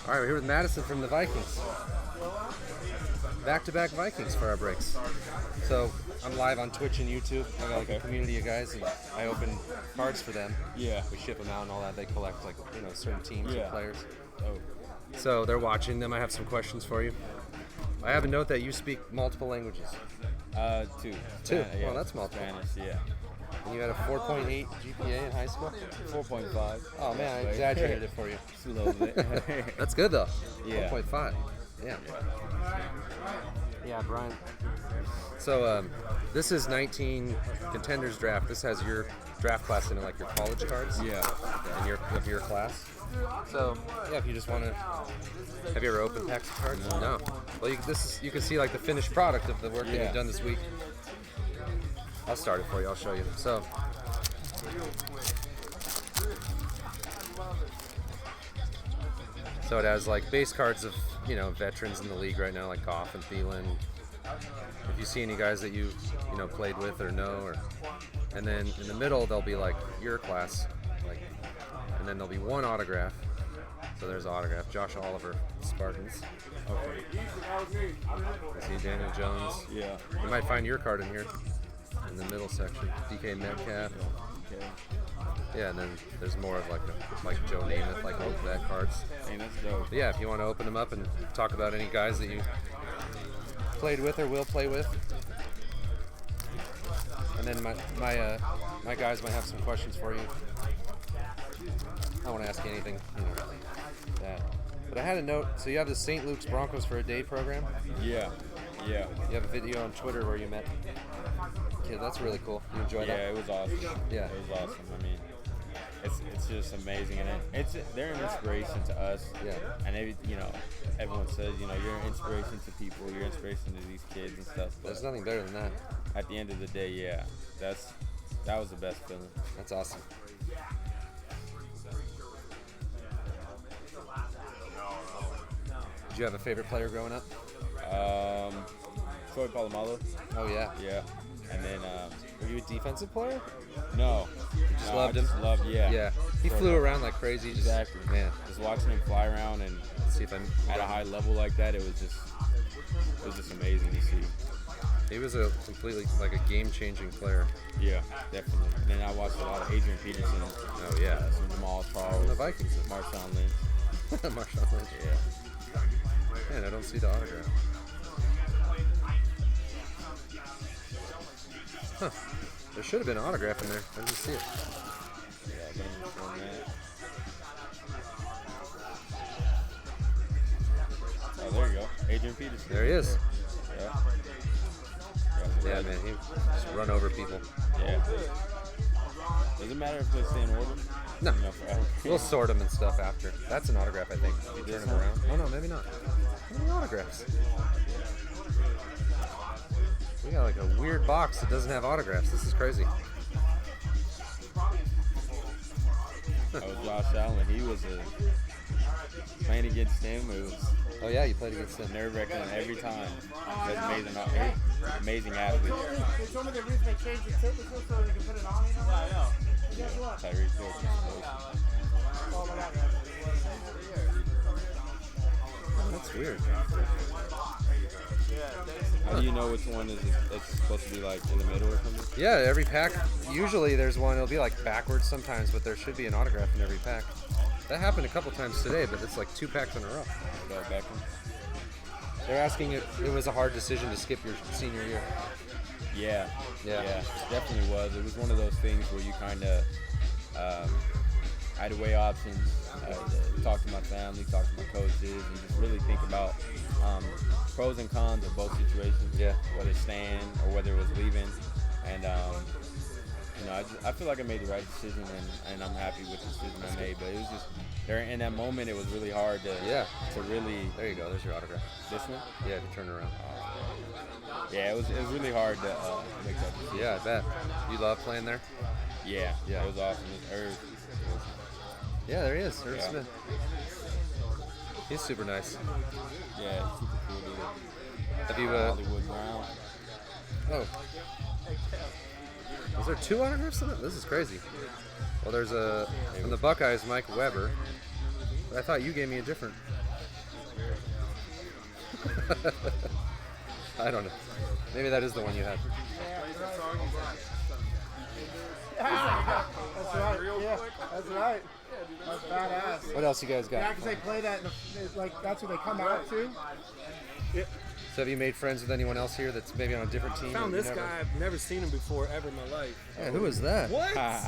All right, we're here with Mattison from the Vikings. Back-to-back Vikings for our breaks. So I'm live on Twitch and YouTube. I got a community of guys, and I open cards for them. Yeah. We ship them out and all that. They collect certain teams and players. Oh. So they're watching them. I have some questions for you. I have a note that you speak multiple languages. Two. Two? Yeah. Well, that's multiple. Spanish, yeah. And you had a 4.8 GPA in high school? 4.5. Oh, man, I exaggerated it for you. Just a little bit. That's good, though. Yeah. 4.5. Yeah. Yeah, Brian. So this is 19 Contenders draft. This has your draft class in it, like your college cards. Yeah. Of your class. So yeah, if you just want to, have you ever opened packs of cards? No. Well, you can see like the finished product of the work that you've done this week. I'll start it for you. I'll show you. So it has like base cards of veterans in the league right now, like Goff and Thielen. If you see any guys that you played with or know, and then in the middle there'll be like your class, and then there'll be one autograph. So there's an autograph, Josh Oliver, Spartans. Okay. See Daniel Jones. Yeah. You might find your card in here, in the middle section. DK Metcalf. Okay. Yeah, and then there's more of like Joe Namath, like old vet cards. Hey, that's dope. But yeah, if you want to open them up and talk about any guys that you played with or will play with. And then my guys might have some questions for you. I don't want to ask you anything, that. But I had a note. So you have the St. Luke's Broncos for a Day program. Yeah. Yeah. You have a video on Twitter where you met. Kid, that's really cool. You enjoyed that? Yeah, it was awesome. Yeah. It was awesome. I mean, it's just amazing, and they're an inspiration to us. Yeah. And everyone says you're an inspiration to people. You're an inspiration to these kids and stuff. But there's nothing better than that. At the end of the day, yeah, that was the best feeling. That's awesome. Did you have a favorite player growing up? Troy Polamalu. Oh yeah. Yeah. And then were you a defensive player? No. You just loved him? Yeah. Yeah. He flew around like crazy. Exactly. Man. Just watching him fly around and see if I'm at a high level like that, it was just amazing to see. He was a completely a game-changing player. Yeah, definitely. And then I watched a lot of Adrian Peterson. Oh yeah. Some Jamal Charles. And the Vikings. Marshawn Lynch. Marshawn Lynch. Yeah. Man, I don't see the autograph. Huh. There should have been an autograph in there. I didn't see it. Yeah, I didn't inform that. Oh, there you go. Adrian Peterson. There he is. Yeah. Yeah, man, he just run over people. Yeah. Does it matter if they stay in order? No. Forever. We'll sort them and stuff after. That's an autograph, I think. You turn them around. Oh, no, maybe not. How many autographs? We got like a weird box that doesn't have autographs. This is crazy. That was Josh Allen. He was playing against him. It was oh yeah, you played against him. Nerve-wracking every time. He was amazing athlete. They told me the reason they changed the temperature so they can put it on, Yeah, Tyreek Hill. Oh my God. That's weird. How do you know which one it's supposed to be like in the middle or something? Yeah, every pack, usually there's one, it'll be like backwards sometimes, but there should be an autograph in every pack. That happened a couple times today, but it's like 2 packs in a row. Beckham. They're asking if it was a hard decision to skip your senior year. Yeah, Yeah. it definitely was. It was one of those things where you kind of had to weigh options, talk to my family, talk to my coaches, and just really think about pros and cons of both situations. Yeah. Whether staying or whether it was leaving, and I feel like I made the right decision, and I'm happy with the decision I made. But it was just in that moment, it was really hard to really. There you go. There's your autograph. This one? Yeah, if you turn it around. Yeah, it was really hard to make that decision. Yeah, I bet. You love playing there? Yeah. It was awesome. It was Irv. Yeah, there he is. Irv Smith. He's super nice. Yeah, super cool dude. Have you Hollywood Brown. Oh. Is there 2 autographs in it? This is crazy. Well, there's from the Buckeyes, Mike Weber. But I thought you gave me a different. I don't know. Maybe that is the one you had. That's right. Yeah, that's right. That's badass. What else you guys got? Yeah, because they play that, like, that's what they come out to. So have you made friends with anyone else here that's maybe on a different team? Found this guy. I've never seen him before ever in my life. Yeah, who is that? What? That's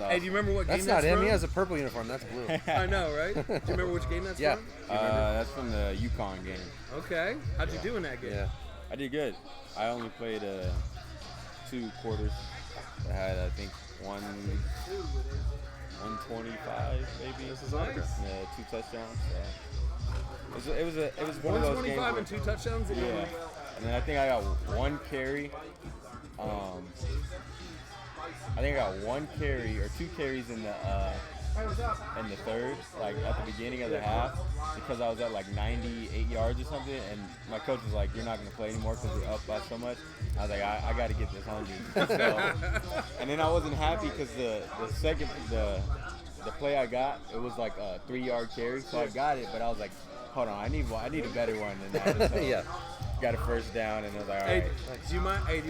awesome. Hey, do you remember what That's game not that's him. from? He has a purple uniform. That's blue. I know, right? Do you remember which game that's Yeah. from? That's from the Yukon game. Okay. How'd you do in that game? Yeah. I did good. I only played 2 quarters. I had, I think, 125 maybe. This is nice. 2 touchdowns. It was one of those games. 125 and 2 touchdowns. Yeah. And then I think I got 1 carry. I think I got 1 carry or 2 carries in the third, like at the beginning of the half, because I was at like 98 yards or something, and my coach was like, "You're not going to play anymore because we're up by so much." I was like, "I got to get this 100." So, and then I wasn't happy because the play I got, it was like a 3-yard carry, so I got it, but I was like, "Hold on, I need a better one than that." So Yeah. got a first down, and I was like, "All Hey, right." do you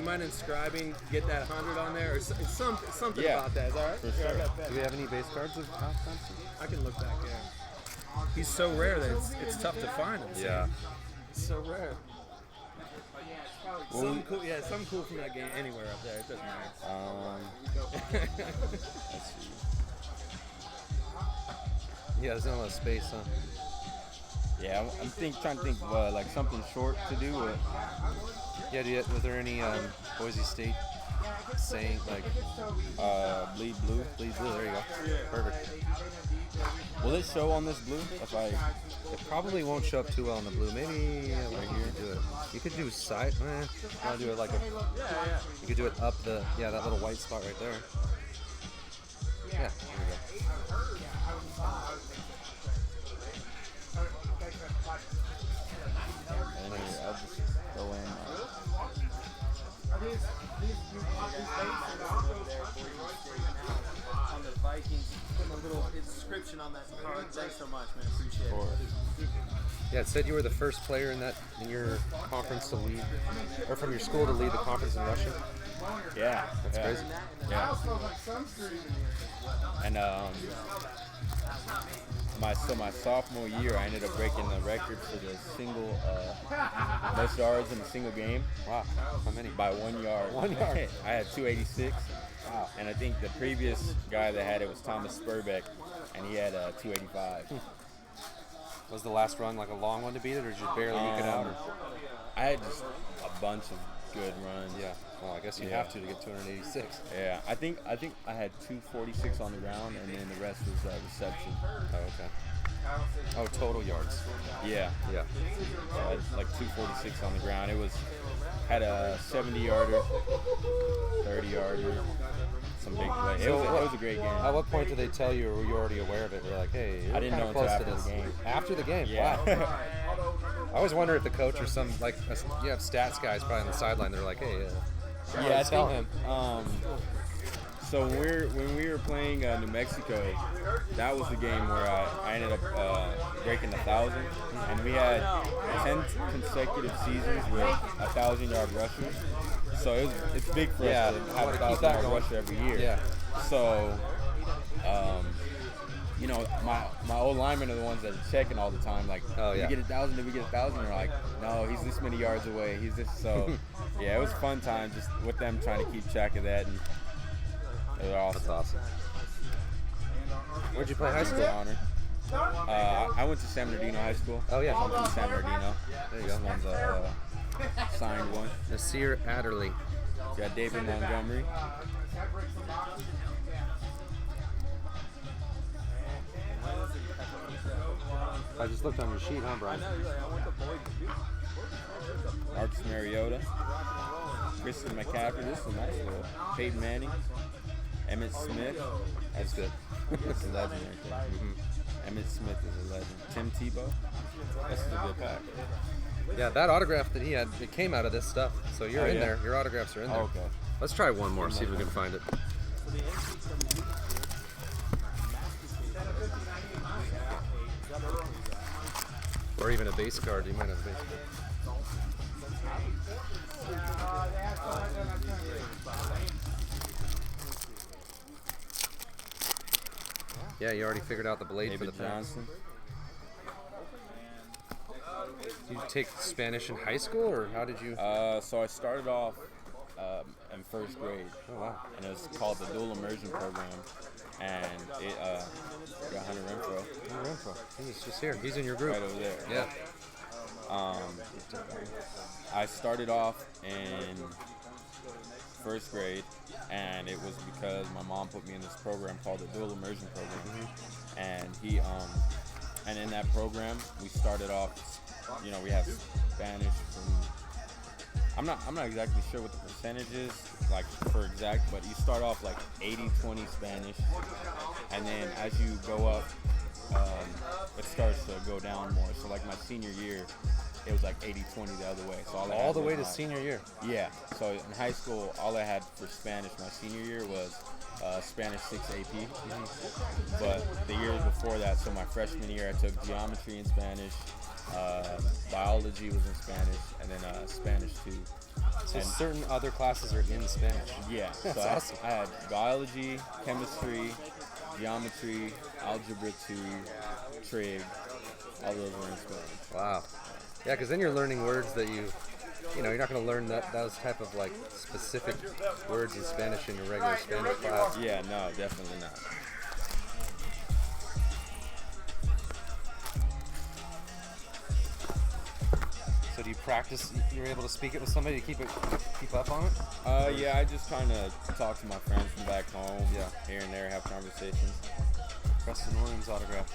mind inscribing, get that 100 on there, or something Yeah. about that? Is that all right? For sure. I got that. Do we have any base cards of Al Thompson? I can look back there. He's so rare that it's tough to find him. Yeah. It's so rare. Well, Something cool, yeah, something cool from that game anywhere up there. It doesn't matter. Let's see. Yeah, there's not a lot of space, huh? Yeah, I'm trying to think of like something short to do. Yeah, was there any Boise State saying, like, Bleed blue. bleed blue? There you go. Perfect. Will it show on this blue? If I It probably won't show up too well on the blue. Maybe right here. Do it. You could do side. I'll do it like a. You could do it up the. Yeah, that little white spot right there. Yeah. There we go. and I'll just go in. On the Vikings, putting a little inscription on that card. Thanks so much, man. Appreciate it. Yeah, it said you were the first player in your conference to lead, or from your school to lead the conference in rushing. Yeah, That's crazy. Yeah. And my sophomore year, I ended up breaking the record for the single most yards in a single game. Wow, how many? By 1 yard. 1 yard. I had 286. Wow. And I think the previous guy that had it was Thomas Spurbeck, and he had 285. Was the last run like a long one to beat it, or did you barely eke it out? Or? I had just a bunch of good runs. Yeah. Well, I guess you have to get 286. Yeah. I think I had 246 on the ground, and then the rest was reception. Oh, okay. Oh, total yards. Yeah. Yeah. So I had like 246 on the ground. Had a 70-yarder, 30-yarder, some big play. It was a great game. At what point did they tell you, or were you already aware of it? You're like, hey, I didn't know close until to after this. the game. After the game, Yeah. wow. I always wonder if the coach or some, like, you have stats guys probably on the sideline. They're like, hey, Yeah, I tell think, him. So when we were playing New Mexico, that was the game where I ended up breaking 1,000, and we had 10 consecutive seasons with 1,000-yard rushers. So it's big for us to have a 1,000-yard rusher every year. Yeah. So, my old linemen are the ones that are checking all the time. Like, Oh, did yeah. we get 1,000? Did we get 1,000? They're like, no, he's this many yards away. He's this. So, yeah, it was a fun time just with them trying to keep track of that. And it was awesome. That's awesome. Where'd you play high school? Honor. I went to San Bernardino High School. Oh, yeah. I'm from San Bernardino. There you This go. one's a signed one. Nasir Adderley. Got David Montgomery. I just looked on your sheet, huh, Brian? Marcus Mariota. Kristen McCaffrey. This is a nice little. Peyton Manning. Emmett Smith. That's good. That's a legend right there. Mm-hmm. Emmett Smith is a legend. Tim Tebow. This is a good pack. Yeah, that autograph that he had, it came out of this stuff. So you're in yeah? there. Your autographs are in there. Oh, okay. Let's try one more, see if we can find it. Or even a base card. You might have a base card. Yeah, you already figured out the blade David for the pass. Johnson. Did you take Spanish in high school, or how did you? So I started off in first grade. Oh wow! And it was called the Dual Immersion Program, and it got Hunter Renfro He's just here. He's in your group. right over there. Yeah. I started off in first grade, and it was because my mom put me in this program called the Dual Immersion Program, and and in that program we started off. You know, we have Spanish from. I'm not exactly sure what the percentage is, like for exact, but you start off like 80-20 Spanish, and then as you go up, it starts to go down more. So like my senior year, it was like 80-20 the other way. So all the way to senior year. Yeah. So in high school, all I had for Spanish my senior year was Spanish 6 AP. But the years before that, so my freshman year, I took geometry in Spanish. Biology was in Spanish, and then Spanish 2. So certain other classes are in Spanish. Yeah, That's so awesome. I had biology, chemistry, geometry, algebra 2, trig, all those were in Spanish. Wow. Yeah, because then you're learning words that you're not going to learn those type of like specific words in Spanish in your regular Spanish class. Yeah, no, definitely not. So do you practice? You're able to speak it with somebody to keep up on it? Yeah, I just kind of talk to my friends from back home. Yeah. Here and there, have conversations. Preston Williams autograph.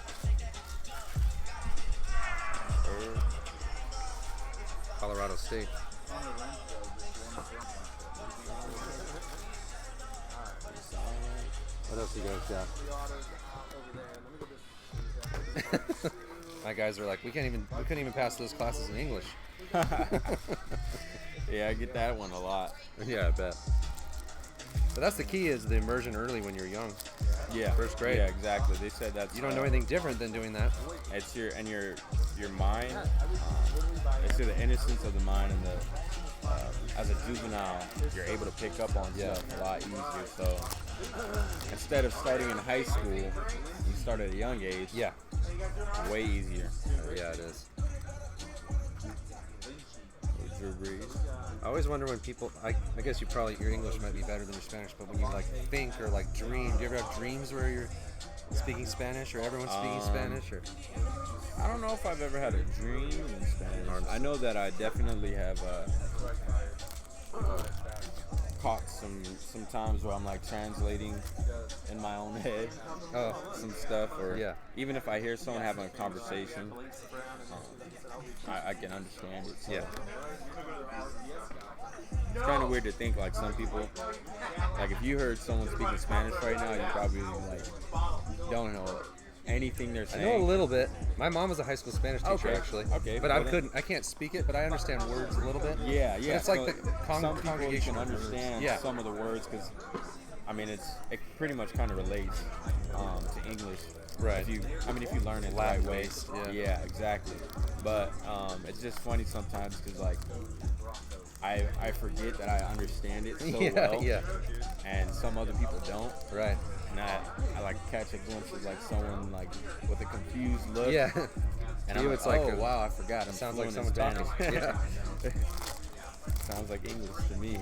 Colorado State. What else you guys got? My guys are like, we couldn't even pass those classes in English. Yeah, I get that one a lot. Yeah, I bet. But that's the key, is the immersion early when you're young. Yeah, First grade. Yeah, exactly. They said that's. You don't know anything different than doing that. It's your mind. It's the innocence of the mind, and as a juvenile, you're able to pick up on stuff a lot easier. So instead of starting in high school, you start at a young age. Yeah. Way easier. Yeah, it is. Drew Brees. I always wonder when people, I guess your English might be better than your Spanish, but when you like think or like dream, do you ever have dreams where you're speaking Spanish or everyone's speaking Spanish? Or I don't know if I've ever had a dream in Spanish. I know that I definitely have caught some times where I'm like translating in my own head some stuff, or even if I hear someone having a conversation, I can understand it. So. Yeah. It's kind of weird to think like some people, like if you heard someone speaking Spanish right now, you probably like don't know anything they're saying. I know a little bit. My mom was a high school Spanish teacher, actually. Okay. But I can't speak it, but I understand words a little bit. Yeah. But it's like so the some people congregation can understand some of the words, because I mean it pretty much kind of relates to English. Right. If you learn it the right way. Yeah, exactly. But it's just funny sometimes because like I forget that I understand it so well. Yeah. And some other people don't. Right. And I like catch a glimpse of like someone like with a confused look. Yeah. And I'm it's like, like, oh wow, I forgot. It sounds like someone talking. Yeah. Sounds like English to me.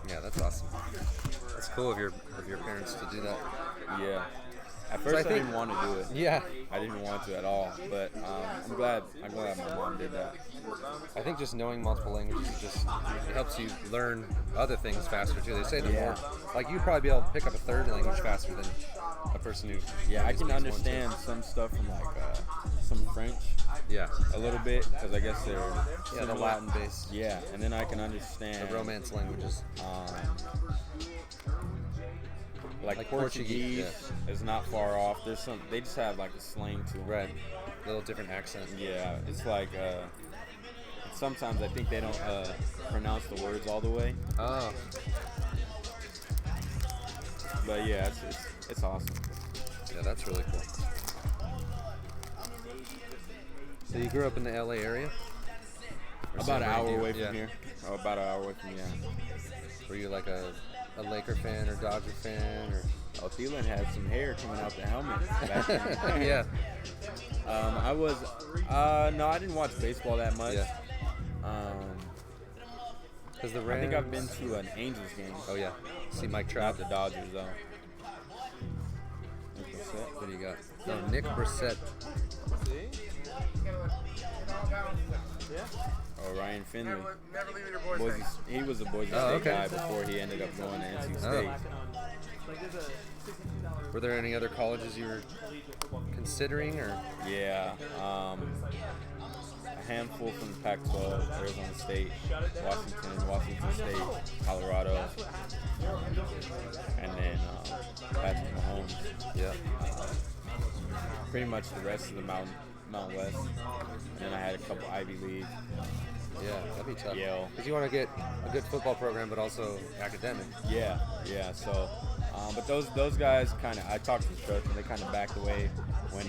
Yeah, that's awesome. That's cool of your parents to do that. Yeah. At first, I didn't want to do it. Yeah. I didn't want to at all, but I'm glad my mom did that. I think just knowing multiple languages it helps you learn other things faster too. They say the more, like you'd probably be able to pick up a third language faster than a person who. Yeah, I can understand some stuff from like some French. Yeah. A little bit, because I guess they're the Latin based. Yeah, and then I can understand the Romance languages. Like Portuguese is not far off. They just have like a slang to them. Right. A little different accent. Yeah, it's like sometimes I think they don't pronounce the words all the way. Oh. But yeah, it's awesome. Yeah, that's really cool. So you grew up in the LA area? Or About an hour somewhere away near- from here. Oh, about an hour away from here. Were you like a Laker fan or Dodger fan? Or Oh, Thielen had some hair coming out the helmet back then. yeah. I was, no, I didn't watch baseball that much. Yeah. Because the Rams. I think I've been to an Angels game. Oh yeah. See Mike Not Trout. the Dodgers, though. What do you got? No, Nick Brissett. Oh, Ryan Finley. Never leaving your boys' Boise, he was a Boise State okay. guy before he ended up going to NC State. Were there any other colleges you were considering, or? Yeah, a handful from the Pac-12, Arizona State, Washington State, Colorado, and then Patrick Mahomes. Yeah. Pretty much the rest of the Mountain West. And then I had a couple Ivy League. Yeah, that'd be tough. Yale. Because you want to get a good football program, but also academic. Yeah. So, but those guys kind of, I talked to the coach, and they kind of backed away when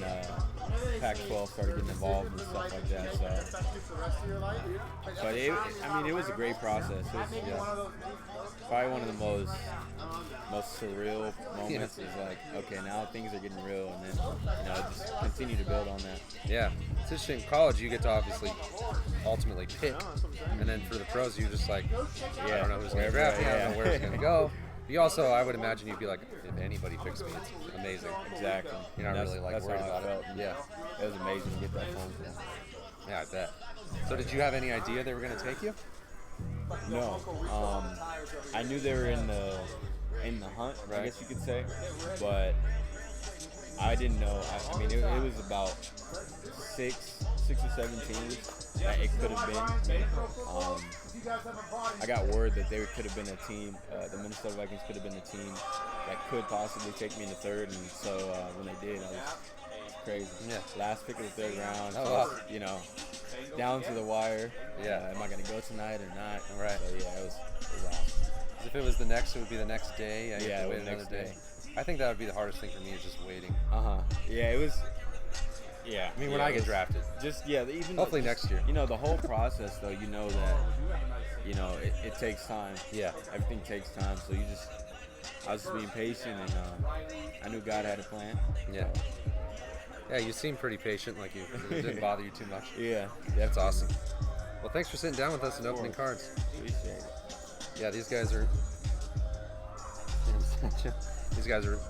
Pac-12 started getting involved and stuff like that. So, but it was a great process. It was probably one of the most surreal moments. Is like, okay, now things are getting real, and then just continue to build on that. Yeah, it's interesting. In college, you get to obviously ultimately pick, and then for the pros, you're just like, I don't know who's going to draft me, I don't know where it's going to go. You also, I would imagine you'd be like, if anybody picks me, it's amazing. Exactly. You're not really like that's worried how I about felt. it. Yeah. It was amazing to get that phone call. Yeah, I bet. So did you have any idea they were going to take you? No. I knew they were in the hunt, I guess you could say, but I didn't know. I mean, it was about six or 7 teams that it could have been. I got word that there could have been a team, the Minnesota Vikings could have been a team that could possibly take me in the third, and so when they did, it was crazy. Yeah. Last pick of the third round, Oh, so wow. down to the wire. Yeah. Am I going to go tonight or not? Right. So, yeah, it was awesome. If it was the next, it would be the next day. And you have to Yeah, wait the another next day. day. I think that would be the hardest thing for me, is just waiting. Yeah, it was. Yeah. I mean, when I get drafted. Even Hopefully next year. The whole process, though, that, it takes time. Yeah. Everything takes time, so I was just being patient, and I knew God had a plan. Yeah. Yeah, you seem pretty patient, like it didn't bother you too much. Yeah. That's awesome. Well, thanks for sitting down with us and opening cards. Appreciate it. Yeah, these guys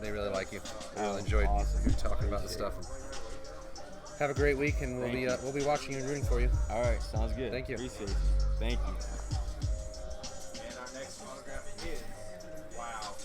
they really like you. I really enjoyed awesome. you talking about the stuff. Have a great week, and we'll be watching you and rooting for you. All right, sounds good. Thank you. Appreciate it. Thank you. And our next autograph is, wow.